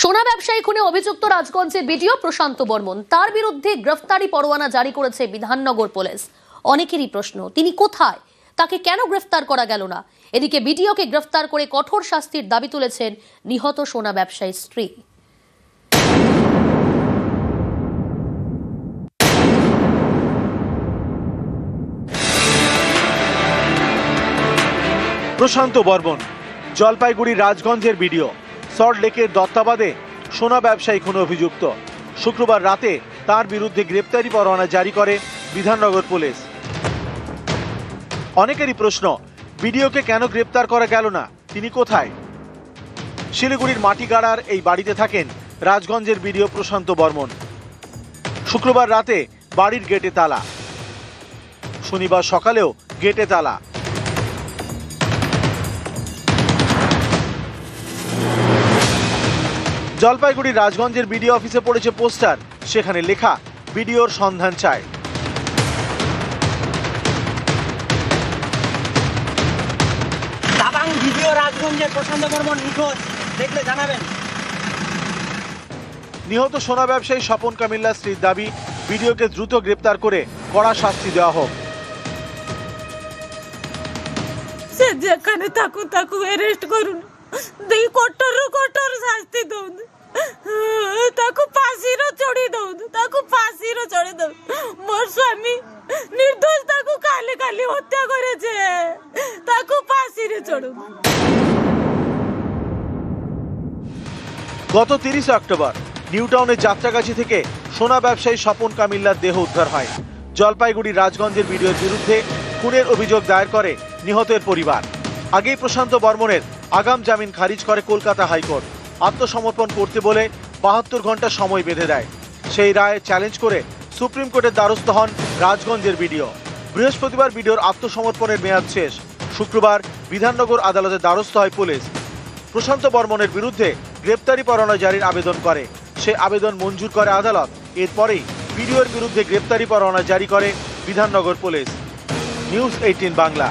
সোনা ব্যবসায়ী খুনে অভিযুক্ত রাজগঞ্জের বিডিও প্রশান্ত বর্মন, তার বিরুদ্ধে গ্রেফতারি পরোয়ানা জারি করেছে বিধাননগর পুলিশ। অনেকেরই প্রশ্ন, তিনি কোথায়, তাকে কেন গ্রেফতার করা গেল না? এদিকে বিডিওকে গ্রেফতার করে কঠোর শাস্তির দাবি তুলেছেন নিহত সোনা ব্যবসায়ীর স্ত্রী। প্রশান্ত বর্মন জলপাইগুড়ি রাজগঞ্জের বিডিও। সল্ট লেকের দত্তাবাদে সোনা ব্যবসায়ী খুনে অভিযুক্ত। শুক্রবার রাতে তার বিরুদ্ধে গ্রেপ্তারি পরোয়ানা জারি করে বিধাননগর পুলিশ। অনেকেরই প্রশ্ন, বিডিওকে কেন গ্রেপ্তার করা গেল না, তিনি কোথায়? শিলিগুড়ির মাটিগাড়ার এই বাড়িতে থাকেন রাজগঞ্জের বিডিও প্রশান্ত বর্মন। শুক্রবার রাতে বাড়ির গেটে তালা, শনিবার সকালেও গেটে তালা। জলপাইগুড়ির রাজগঞ্জের বিডিও অফিসে পড়েছে পোস্টার, সেখানে লেখা বিডিওর সন্ধান চায়। দাবাং ভিডিও রাজগঞ্জের প্রশান্ত বর্মন নিখোঁজ, দেখলে জানাবেন। নিহত সোনা ব্যবসায়ী স্বপন কামিল্লার স্ত্রীর দাবি, বিডিওকে দ্রুত গ্রেপ্তার করে কড়া শাস্তি দেওয়া হোক। সে যেখানে থাকুক তাকে অ্যারেস্ট করুন, দেখি কঠোর কঠোর শাস্তি দউন, তাকে ফাঁসির চড়ি দউন, তাকে ফাঁসির চড়ি দউন। মোর স্বামী নির্দোষ, তাকে কালি কালি হত্যা করেছে, তাকে ফাঁসির চড়ুন। গত 30 অক্টোবর নিউটাউনের যাত্রাগাছি থেকে সোনা ব্যবসায়ী স্বপন কামিল্লার দেহ উদ্ধার হয়। জলপাইগুড়ি রাজগঞ্জের বিডিওর বিরুদ্ধে খুনের অভিযোগ দায়ের করে নিহতের পরিবার। আগেই প্রশান্ত বর্মনের আগাম জামিন খারিজ করে কলকাতা হাইকোর্ট। আত্মসমর্পণ করতে বলে 72 ঘন্টা সময় বেঁধে দেয়। সেই রায় চ্যালেঞ্জ করে সুপ্রিম কোর্টের দ্বারস্থ হন রাজগঞ্জের বিডিও। বৃহস্পতিবার বিডিওর আত্মসমর্পণের মেয়াদ শেষ। শুক্রবার বিধাননগর আদালতে দ্বারস্থ হয় পুলিশ। প্রশান্ত বর্মনের বিরুদ্ধে গ্রেপ্তারি পরোয়ানা জারির আবেদন করে। সে আবেদন মঞ্জুর করে আদালত। এরপরেই বিডিওর বিরুদ্ধে গ্রেপ্তারি পরোয়ানা জারি করে বিধাননগর পুলিশ। নিউজ 18 বাংলা।